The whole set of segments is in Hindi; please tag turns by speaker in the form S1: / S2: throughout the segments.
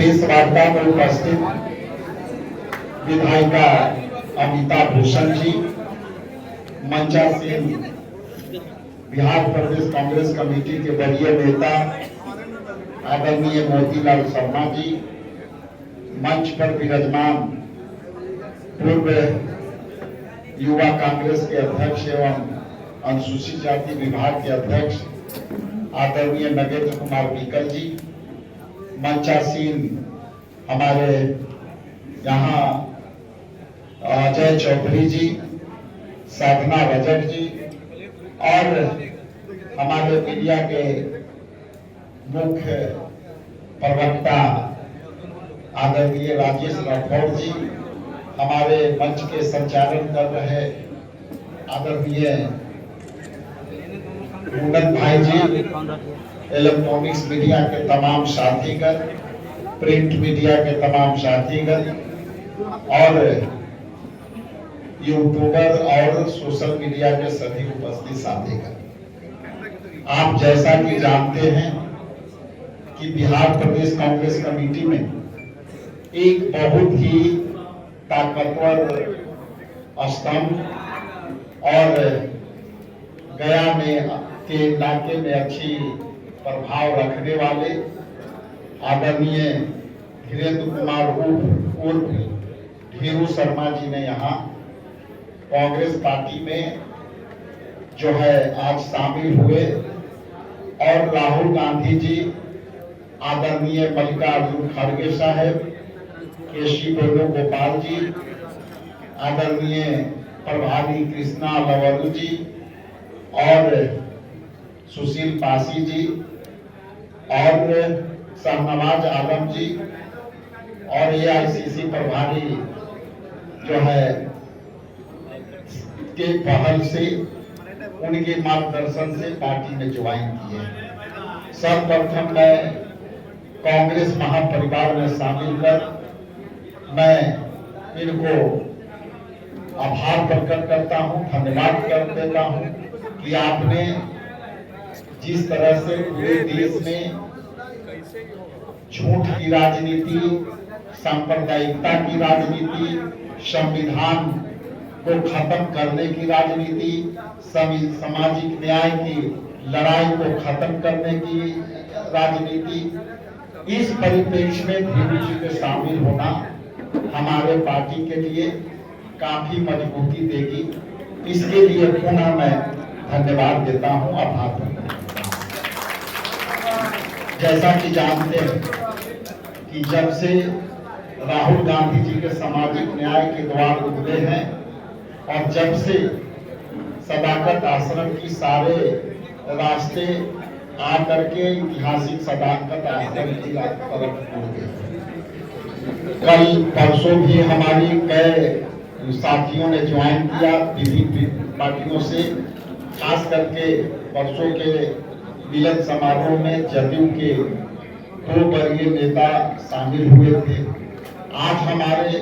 S1: प्रेस वार्ता में उपस्थित विधायिका अमिता भूषण जी, मंचासीन बिहार प्रदेश कांग्रेस कमेटी के वरीय नेता आदरणीय मोतीलाल शर्मा जी, मंच पर विराजमान पूर्व युवा कांग्रेस के अध्यक्ष एवं अनुसूचित जाति विभाग के अध्यक्ष आदरणीय नगेंद्र कुमार विकल जी, मंचासीन हमारे यहाँ अजय चौधरी जी, साधना रजक जी और हमारे मीडिया के मुख्य प्रवक्ता आदरणीय राजेश राठौर जी, हमारे मंच के संचालन कर रहे आदरणीय मुंडन भाई जी, इलेक्ट्रॉनिक्स मीडिया के तमाम साथीगण, प्रिंट मीडिया के तमाम साथीगण और यूट्यूबर और सोशल मीडिया के सभी उपस्थित साथीगण, आप जैसा कि जानते हैं कि बिहार प्रदेश कांग्रेस कमेटी में एक बहुत ही ताकतवर स्तंभ और गया में के इलाके में अच्छी प्रभाव रखने वाले आदरणीय धीरेन्द्र कुमार उर्फ धीरू शर्मा जी ने यहाँ कांग्रेस पार्टी में जो है आज शामिल हुए और राहुल गांधी जी, आदरणीय मल्लिकार्जुन खड़गे साहब, केसी वेणुगोपाल जी, आदरणीय प्रभारी कृष्णा लवरू जी और सुशील पासी जी और शाहनवाज आलम जी और एआईसीसी प्रभारी जो है के पहल से उनके मार्गदर्शन से पार्टी में ज्वाइन किए। सर्वप्रथम मैं कांग्रेस महापरिवार में शामिल कर मैं इनको आभार प्रकट करता हूं, धन्यवाद कर देता हूं कि आपने जिस तरह से पूरे देश में झूठ की राजनीति, सांप्रदायिकता की राजनीति, संविधान को खत्म करने की राजनीति, सामाजिक न्याय की लड़ाई को खत्म करने की राजनीति, इस परिप्रेक्ष्य में धीरू जी के शामिल होना हमारे पार्टी के लिए काफी मजबूती देगी। इसके लिए पुनः मैं धन्यवाद देता हूं, आभार प्रकट करता हूं। जैसा कि जानते हैं कि जब से राहुल गांधी जी के सामाजिक न्याय के द्वार उगले हैं और जब से सदाकत आश्रम की सारे रास्ते आकर के ऐतिहासिक सदाकत आश्रम की तरफ मुड़ गए। कल परसों भी हमारी कई साथियों ने ज्वाइन किया विभिन्न पार्टियों से, खास करके परसों के मिलन समारोह में जदयू के 2 वरीय नेता शामिल हुए थे। आज हमारे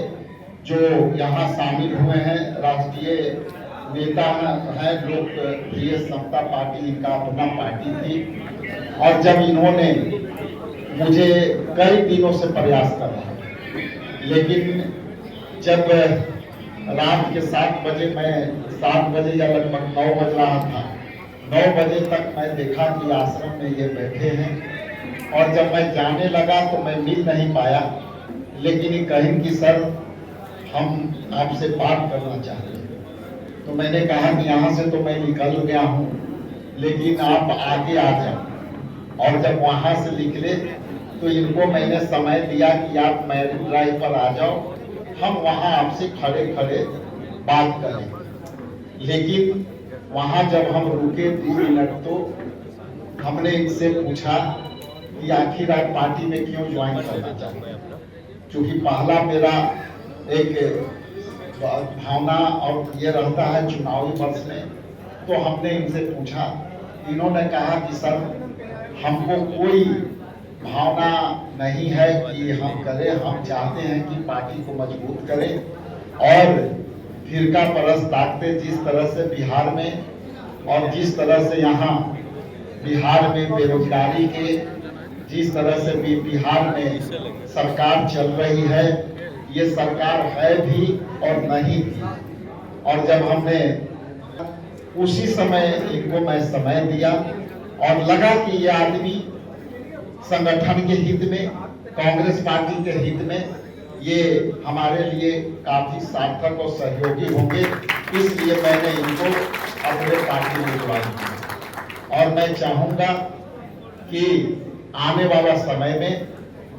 S1: जो यहाँ शामिल हुए हैं राष्ट्रीय नेता है लोकप्रिय समता पार्टी, इनका अपना पार्टी थी और जब इन्होंने मुझे कई दिनों से प्रयास कर रहा, लेकिन जब रात के 7 बजे या लगभग 9 बज रहा था, 9 बजे तक मैं देखा कि आश्रम में ये बैठे हैं और जब मैं जाने लगा तो मैं मिल नहीं पाया, लेकिन ये कहीं कि सर हम आपसे बात करना चाहते हैं। तो मैंने कहा कि यहाँ से तो मैं निकल गया हूँ, लेकिन आप आगे आ जाओ। और जब वहाँ से निकले तो इनको मैंने समय दिया कि आप मैरिज ड्राइव पर आ जाओ, हम वहाँ आपसे खड़े खड़े बात करें। लेकिन वहाँ जब हम रुके 2 मिनट तो हमने इनसे पूछा कि आखिर आप पार्टी में क्यों ज्वाइन करना चाहते हैं। क्योंकि पहला मेरा एक भावना और ये रहता है चुनावी वर्ष में, तो हमने इनसे पूछा, इन्होंने कहा कि सर हमको कोई भावना नहीं है कि हम करें, हम चाहते हैं कि पार्टी को मजबूत करें और फिरका परस्त ताकतें जिस तरह से बिहार में और जिस तरह से यहाँ बिहार में बेरोजगारी के जिस तरह से भी बिहार में सरकार चल रही है, ये सरकार है भी और नहीं भी। और जब हमने उसी समय इनको मैं समय दिया और लगा कि ये आदमी संगठन के हित में, कांग्रेस पार्टी के हित में ये हमारे लिए काफी सार्थक और सहयोगी होंगे, इसलिए मैंने इनको अपने पार्टी में ज्वाइन। और मैं चाहूंगा कि आने वाला समय में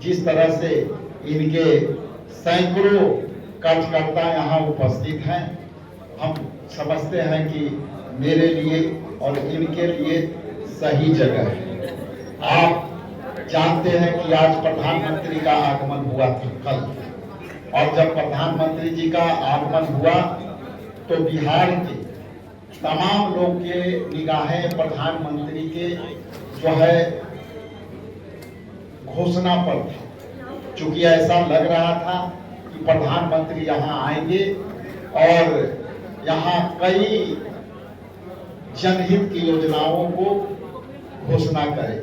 S1: जिस तरह से इनके सैकड़ों कार्यकर्ता यहाँ उपस्थित हैं, हम समझते हैं कि मेरे लिए और इनके लिए सही जगह है। आप जानते हैं कि आज प्रधानमंत्री का आगमन हुआ था कल, और जब प्रधानमंत्री जी का आगमन हुआ तो बिहार के तमाम लोग के निगाहें प्रधानमंत्री के जो है घोषणा पर था। चूंकि ऐसा लग रहा था कि प्रधानमंत्री यहाँ आएंगे और यहाँ कई जनहित की योजनाओं को घोषणा करें,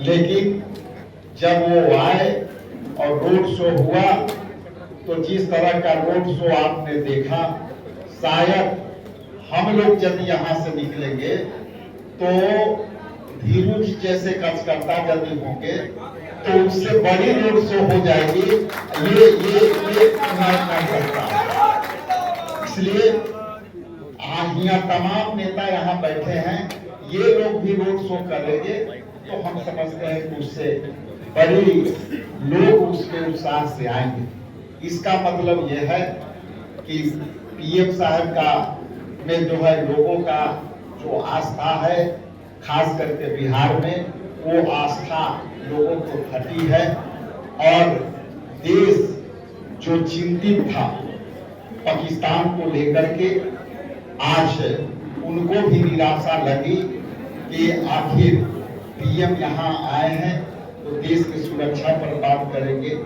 S1: लेकिन जब वो आए और रोड शो हुआ तो जिस तरह का रोड शो आपने देखा, शायद हम लोग यदि यहाँ से निकलेंगे तो धीरू जी जैसे कार्यकर्ता यदि होंगे तो उससे बड़ी रोड शो हो जाएगी। ये मैं करता हूं। इसलिए यहाँ तमाम नेता यहाँ बैठे हैं, ये लोग भी रोड शो करेंगे तो हम समझते हैं कि उससे बड़ी लोग उसके उत्साह से आएंगे। इसका मतलब यह है कि पीएम साहब का में जो है लोगों का जो आस्था है, खास करके बिहार में, वो आस्था लोगों को घटी है और देश जो चिंतित था पाकिस्तान को लेकर के, आज उनको भी निराशा लगी कि आखिर पीएम यहाँ आए हैं तो देश की सुरक्षा पर बात करेंगे,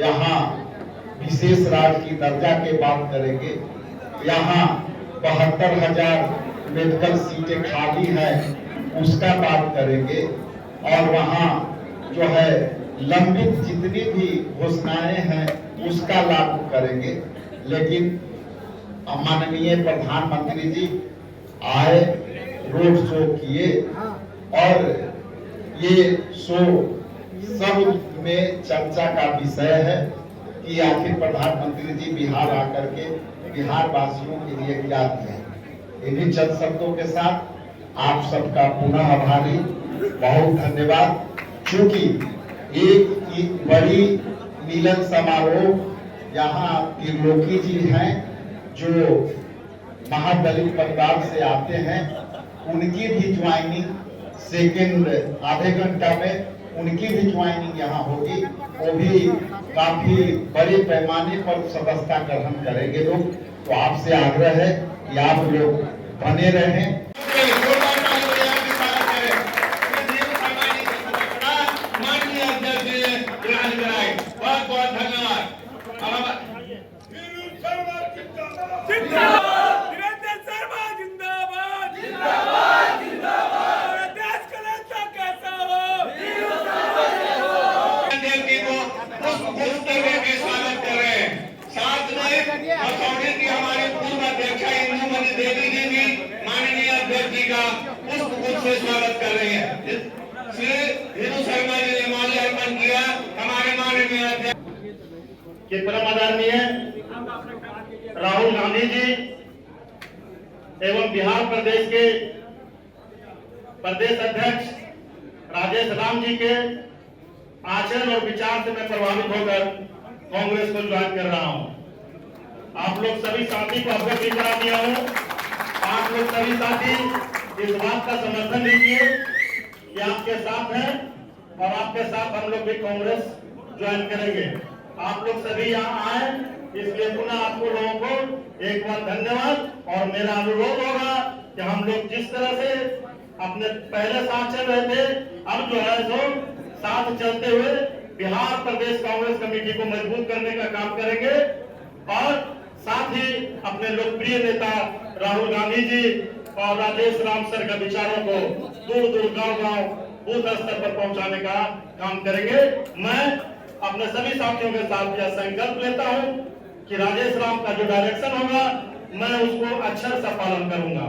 S1: यहाँ विशेष राज्य की दर्जा के बात करेंगे, यहाँ 72,000 मेडिकल सीटें खाली है उसका बात करेंगे, और वहाँ जो है लंबित जितनी भी घोषणाएं हैं उसका लागू करेंगे। लेकिन माननीय प्रधानमंत्री जी आए, रोड शो किए, और ये शो सब में चर्चा का विषय है कि आखिर प्रधानमंत्री जी बिहार आकर के बिहार वासियों के लिए क्या किया। इन्हीं चंद शब्दों के साथ आप सबका पुनः आभारी, बहुत धन्यवाद। क्योंकि एक बड़ी मिलन समारोह यहाँ त्रिलोकी जी हैं जो महादलित परिवार से आते हैं, उनकी भी ज्वाइनिंग सेकेंड आधे घंटा में उनकी भी ज्वाइनिंग यहाँ होगी। वो भी काफी बड़े पैमाने पर सदस्यता ग्रहण करेंगे लोग। तो आपसे आग्रह है कि आप लोग बने रहें।
S2: बहुत बहुत धन्यवाद। हमारे पूर्व अध्यक्ष इंदुमणि देवी जी भी माननीय अध्यक्ष जी का पुष्प से स्वागत कर रहे हैं। श्री हिंदू शर्मा जी ने माल्य अर्पण किया। हमारे माननीय अध्यक्ष
S3: के परम आदरणीय राहुल गांधी जी एवं बिहार प्रदेश के प्रदेश अध्यक्ष राजेश राम जी के आचरण और विचार से मैं प्रभावित होकर कांग्रेस को ज्वाइन कर रहा हूं। आप लोग सभी साथी को अवगत भी करा दिया हूं। आप लोग सभी साथी इस बात का समर्थन लीजिए कि आपके साथ हैं और आपके साथ हम लोग भी कांग्रेस ज्वाइन करेंगे। आप लोग सभी यहाँ आए, इसलिए पुनः आपको लोगों को एक बार धन्यवाद। और मेरा अनुरोध होगा कि हम लोग जिस तरह से अपने पहले साथ चल रहे थे, अब जो है सो साथ चलते हुए बिहार प्रदेश कांग्रेस कमेटी को मजबूत करने का काम करेंगे। और साथ ही अपने लोकप्रिय नेता राहुल गांधी जी और राजेश राम सर के विचारों को दूर दूर गांव-गांव बूथ स्तर पर पहुंचाने का काम करेंगे। मैं अपने सभी साथियों के साथ यह संकल्प लेता हूं कि राजेश राम का जो डायरेक्शन होगा मैं उसको अक्षर से पालन करूंगा।